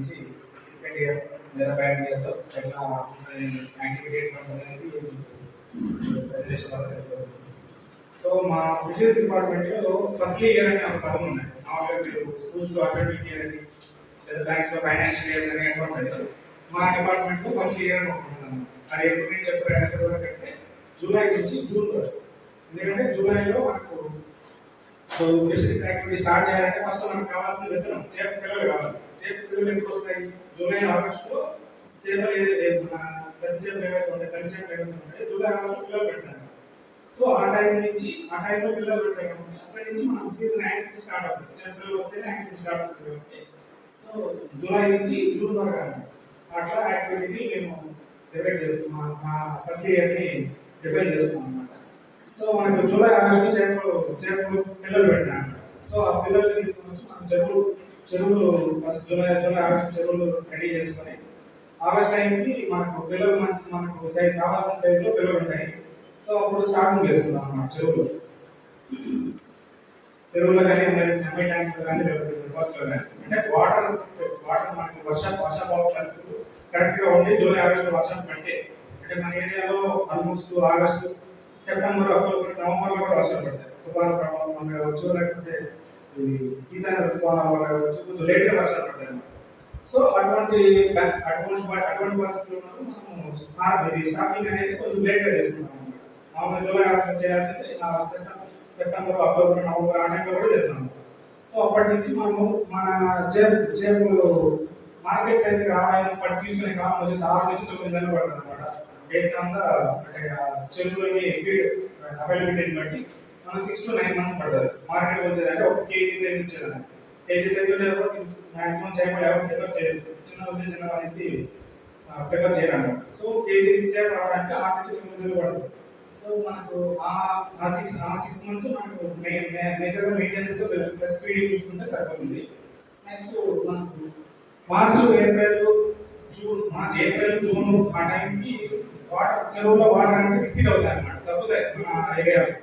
నుంచి second year లేదా back ఇయర్లో ఎట్లా యాక్టివిటీ అనేది ప్రెజెంటేషన్ వల్ల తెలియదు. సో మా ఫిషరీస్ డిపార్ట్మెంట్లో ఫస్ట్ ఇయర్ అని ఒక పదం ఉన్నాయి. మామూలుగా మీరు స్కూల్స్లో అకాడమిక్ ఇయర్ అని లేదా బ్యాంక్స్లో ఫైనాన్షియల్ ఇయర్స్ అని ఎట్లా ఉంటాయి. మా డిపార్ట్మెంట్లో ఫస్ట్ ఇయర్ అని ఒకటి. అది ఎప్పుడు నేను చెప్పారంటే జూలై నుంచి జూన్ వరకు. ఎందుకంటే జూలైలో మనకు సో ఫిషరీస్ యాక్టివిటీ స్టార్ట్ చేయాలంటే ఫస్ట్ మనకు కావాల్సిన విత్తనం చేప పిల్లలు కావాలి. చేప పిల్లలు ఎప్పుడు వస్తాయి? జూలై ఆగస్టులో చేపలు పెద్ద చేపలు ఏవైతే ఉంటాయి, తల్లి చేపలు ఏవైతే ఉంటాయి, జూలై ఆగస్టు పిల్లలు పెడతారు. సో ఆ టైంలో పిల్లలు పెడతాయి కాబట్టి అక్కడి నుంచి మనం సీజన్ యాక్టివిటీ స్టార్ట్ అవుతుంది. చేప పిల్లలు వస్తేనే యాక్టివిటీ స్టార్ట్ అవుతుంది కాబట్టి సో జూలై నుంచి జూన్ వరకు అట్లా యాక్టివిటీని మేము డివైడ్ చేసుకున్నాం. మా ఫస్ట్ ఇయర్ని డివైడ్ చేసుకున్నాం అనమాట. సో మనకు జూలై ఆగస్టు చేపలు పిల్లలు పెట్టాను. సో ఆ పిల్లలు తీసుకుని వచ్చి మనం చెరువులు ఫస్ట్ జూలై ఆగస్టు చెరువులు రెడీ చేసుకొని ఆగస్ట్ టైంకి మనకు పిల్లలు మనకు సైజ్ కావాల్సిన సైజులో పిల్లలు ఉంటాయి. సో అప్పుడు స్టార్టింగ్ చేసుకుందాం అన్నమాట. చెరువులో కానీ ఎంఐ ట్యాంక్లో కానీ రివర్స్లో కానీ అంటే వాటర్ మనకి వర్షాభావ పరిస్థితులు కరెక్ట్గా ఉండి జూలై ఆగస్టు వర్షం పడితే అంటే మన ఏరియాలో ఆల్మోస్ట్ ఆగస్టు సెప్టెంబర్ అక్టోబర్ నవంబర్లో కూడా వర్షాలు పడతాయి. తుఫాను ప్రభావం వల్ల కావచ్చు, లేకపోతే ఈశాన్య తుఫాను వల్ల కావచ్చు, కొంచెం లేట్గా వర్షాలు పడతాయి అన్నమాట. సో అటువంటి పరిస్థితుల్లో మనము ఇది స్టార్టింగ్ అనేది కొంచెం లేట్గా చేసుకుంటాం అన్నమాట. మామూలుగా జూలై ఆగస్టు చేయాల్సింది సెప్టెంబర్ అక్టోబర్ నవంబర్ ఆ టైంలో కూడా చేస్తాము. సో అప్పటి నుంచి మనము మన చేపలు మార్కెట్ సైజ్కి రావడానికి పట్టు తీసుకునే కాలం వచ్చేసి 6 నుంచి 9 నెలలు పడుతుంది అనమాట. బేస్డ్ ఆన్ ద అంటే చెరువులోని ఫీడ్ అవైలబిలిటీని బట్టి మనం 6 to 9 months పడుతుంది మార్కెట్కి వచ్చేదంటే ఒక కేజీ సైజ్ వచ్చేదాన్ని. కేజీ సైజ్ ఉండేటప్పుడు మ్యాక్సిమం చేపలు ఎవరు ప్రిఫర్ చేయరు, చిన్న అనేసి ప్రిఫర్ చేయరు అనమాట. సో కేజీ చేప రావడానికి 6 నుంచి 9 నెలలు పడుతుంది. సో మనకు ఆ 6 months మనకు మేజర్గా మెయింటెనెన్స్ ప్లస్ ఫీడింగ్ చూసుకుంటే సరిపోతుంది. నెక్స్ట్ మనకు మార్చ్ ఏప్రిల్ జూన్ ఆ టైంకి చెరువులో వాటర్ అనేది రిసీడ్ అవుతాయి అనమాట, తగ్గుతాయి మన ఏరియాలో.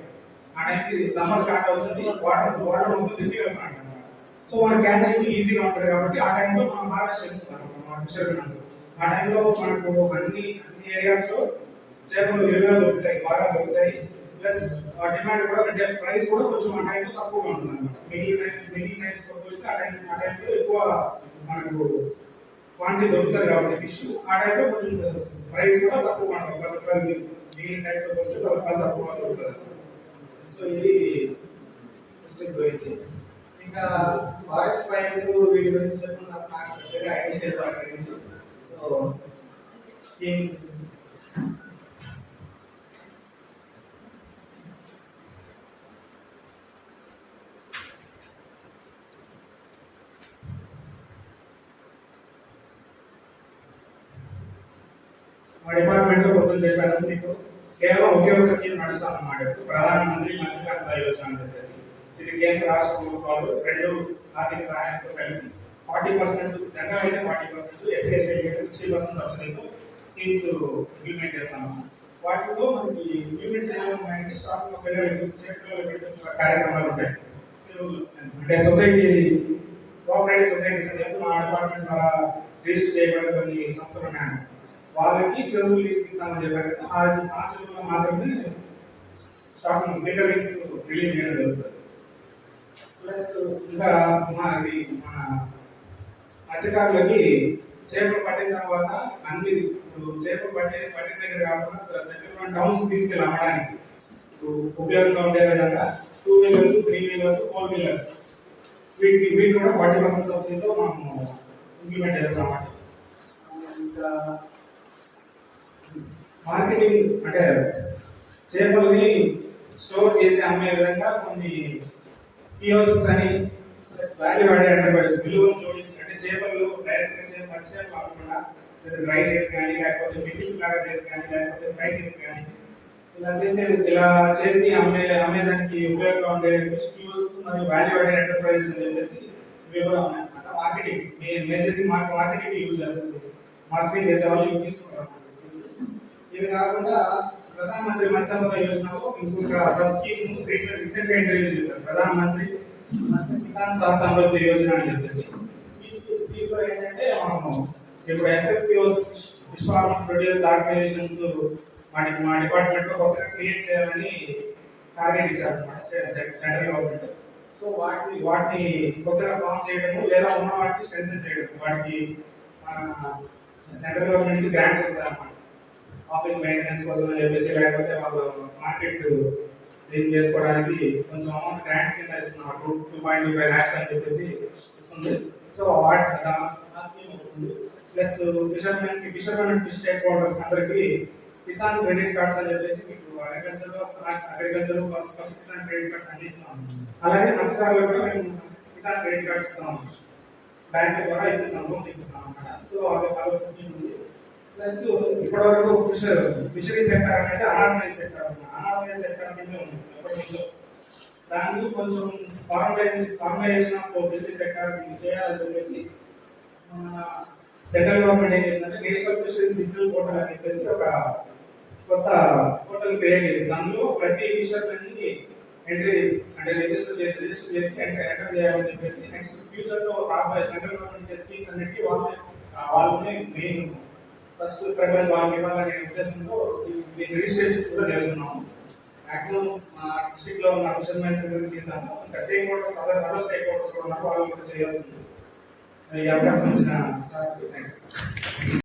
ఆ టైంకి సమ్మర్ స్టార్ట్ అవుతుంది, వాటర్ మొత్తం రిసీడ్ అవుతాయి అనమాట. సో మన క్యాచింగ్ ఈజీగా ఉంటుంది కాబట్టి ఆ టైంలో మనం హార్వెస్ట్ చేసుకుంటాం మన ఫిషర్మెన్. ఆ టైంలో మనకు అన్ని ఏరియాస్లో చేపలు విలువగా దొరుకుతాయి, బాగా దొరుకుతాయి. ప్లస్ ఆ డిమాండ్ కూడా అంటే ప్రైస్ కూడా కొంచెం ఆ టైంలో తక్కువగా ఉంటుంది అనమాట. మిగిలిన టైమ్స్ పోలిస్తే ఆ టైంలో ఎక్కువ మనకు క్వాంటిటీ దొరుకుతుంది కాబట్టి ఫిష్ ఆ టైంలో కొంచెం ప్రైస్ కూడా తక్కువ ఉంటుంది. 10 రూపాయలు మిగిలిన టైంతో పోలిస్తే 10 రూపాయలు తక్కువ దొరుకుతుంది. సో ఇది ఫిషెస్ గురించి. ఇంకా ఫారెస్ట్ ఫైర్స్ వీటి గురించి చెప్పిన నాకు ఐడియా లేదు వాటి గురించి. సో స్కీమ్స్ మా డిపార్ట్మెంట్ లో పొద్దున్న చెప్పాను మీకు కేవలం ఒకే ఒక స్కీమ్ నడుస్తాం అన్నమాట. ప్రధానమంత్రి మత్స్య సంపద యోజన అని చెప్పేసి ఇది కేంద్ర రాష్ట్ర ప్రభుత్వాలు రెండు ఆర్థిక సహాయంతో కలిపి 40% జనరల్ అయితే 40%, ఎస్సీ ఎస్టీ 60% సబ్సిడీతో స్కీమ్స్ ఇంప్లిమెంట్ చేస్తాము. వాటిలో మనకి యూనిట్స్ ఏమైనా ఉన్నాయంటే స్టాక్ కార్యక్రమాలు ఉంటాయి. అంటే సొసైటీ కోఆపరేటివ్ సొసైటీస్ అని చెప్పి మా డిపార్ట్మెంట్ ద్వారా రిజిస్టర్ చేయబడిన కొన్ని సంస్థలు ఉన్నాయి. వాళ్ళకి చెరువులు ఇస్తామని చెప్పారు కదా, ఆ చెరువులో మాత్రమే స్టాక్ ఫిల్టరింగ్స్ రిలీజ్ చేయడం జరుగుతుంది. ప్లస్ ఇంకా మన మత్స్యకారులకి చేపలు పట్టిన తర్వాత అన్ని చేపలు పట్టిన దగ్గర కాకుండా దగ్గర టౌన్స్ తీసుకెళ్ళి అమ్మడానికి ఉపయోగంగా ఉండే విధంగా 2 wheelers, 3 wheelers, 4 wheelers వీటి కూడా 40% సబ్సిడీతో మనము ఇంప్లిమెంట్ చేస్తామండి. ఇంకా మార్కెటింగ్ అంటే చేపలని స్టోర్ చేసి అమ్మే విధంగా కొన్ని కియోస్క్స్ అని వాల్యూ యాడెడ్ ఎంటర్ప్రైజ్ విలువను జోడించి అంటే చేపలు డైరెక్ట్గా పచ్చి చేపలు కాకుండా డ్రై చేసి కానీ లేకపోతే పికిల్స్ లాగా చేసి కానీ లేకపోతే ఫ్రై చేసి కానీ ఇలా చేసి అమ్మేదానికి ఉపయోగంగా ఉండే కియోస్క్స్ మరియు వాల్యూ యాడెడ్ ఎంటర్ప్రైజెస్ అని చెప్పేసి ఇవి కూడా ఉన్నాయి. అంటే మార్కెటింగ్ మేజర్లీ మార్కెటింగ్ యూజ్ చేస్తుంది, మార్కెటింగ్ చేసే వాళ్ళు ఇవి తీసుకుంటారు. ఇది కాకుండా ప్రధానమంత్రి మత్స్య సంపద యోజనలో ఇంకొక సబ్ స్కీమ్ రీసెంట్ గా ఇంట్రడ్యూస్ చేశారు, ప్రధానమంత్రి మత్స్య కిసాన్ సమృద్ధి యోజన అని చెప్పేసి. దీంట్లో ఏంటంటే మనం ఇప్పుడు ఎఫ్ఎఫ్పిఓస్ ఫిష్ ఫార్మర్స్ ప్రొడ్యూస్ ఆర్గనైజేషన్స్ మా డిపార్ట్మెంట్ లో కొత్తగా క్రియేట్ చేయాలని టార్గెట్ ఇచ్చారు అన్నమాట సెంట్రల్ గవర్నమెంట్. సో వాటిని కొత్తగా ఫామ్ చేయడము లేదా ఉన్న వాటిని స్ట్రెంథెన్ చేయడం, వాటికి సెంట్రల్ గవర్నమెంట్ నుంచి గ్రాంట్స్ వస్తాయి అన్నమాట. ఆఫీస్ మెయింటెనెన్స్ కోసం అని చెప్పేసి, లేకపోతే వాళ్ళు మార్కెట్ దీన్ని చేసుకోవడానికి కొంచెం అమౌంట్ గ్రాంట్స్ కింద ఇస్తున్నాం, 2.25 lakhs అని చెప్పేసి ఇస్తుంది. సో వాటి ఆ స్కీమ్ వస్తుంది. Plus fishermen and fish stake holders అందరికి కిసాన్ క్రెడిట్ కార్డ్స్ అని చెప్పేసి మీకు agriculture first Kisan credit cards అన్ని ఇస్తాం. అలాగే మత్స్యకారులకు కూడా మేము కిసాన్ క్రెడిట్ కార్డ్స్ ఇస్తాం, బ్యాంక్ ద్వారా ఇప్పిస్తాం, లోన్స్ ఇప్పిస్తాం అన్నమాట. సో అదొక స్కీమ్ ఉంది. ప్లస్ ఇప్పటివరకు ఫిషరీ సెక్టర్ అనేది అనార్గనైజ్ సెక్టర్ అన్నమాట. అనార్గనైజ్ సెక్టర్ కింద ఉంది ఎప్పటి నుంచో. దాన్ని కొంచెం ఫార్మలైజేషన్ ఆఫ్ ఫిషరీ సెక్టర్ చేయాలని చెప్పేసి సెంట్రల్ గవర్నమెంట్ ఏం చేసిందంటే నేషనల్ ఫిషరీస్ డిజిటల్ పోర్టల్ అని చెప్పేసి ఒక కొత్త పోర్టల్ క్రియేట్ చేసింది. దానిలో ప్రతి ఫిషర్మెన్ ని ఎంట్రీ అంటే రిజిస్టర్ చేసి ఎంటర్ చేయాలని చెప్పేసి నెక్స్ట్ ఫ్యూచర్ లో రాబోయే సెంట్రల్ గవర్నమెంట్ స్కీమ్స్ అన్నిటికీ వాళ్ళని మెయిన్ ఫస్ట్ ప్రిఫరెన్స్ వాళ్ళకి ఇవ్వాలనే ఉద్దేశంతో దీని రిజిస్ట్రేషన్స్ కూడా చేస్తున్నాము. మాక్సిమం మా డిస్ట్రిక్ట్ లో ఉన్న ఫిషర్మెన్స్ గురించి చేశాము. ఇంకా stake holders other stake holders కూడా ఉన్నారు, వాళ్ళు కూడా చేయాల్సింది. ఈ అవకాశం ఇచ్చిన సార్ థ్యాంక్ యూ.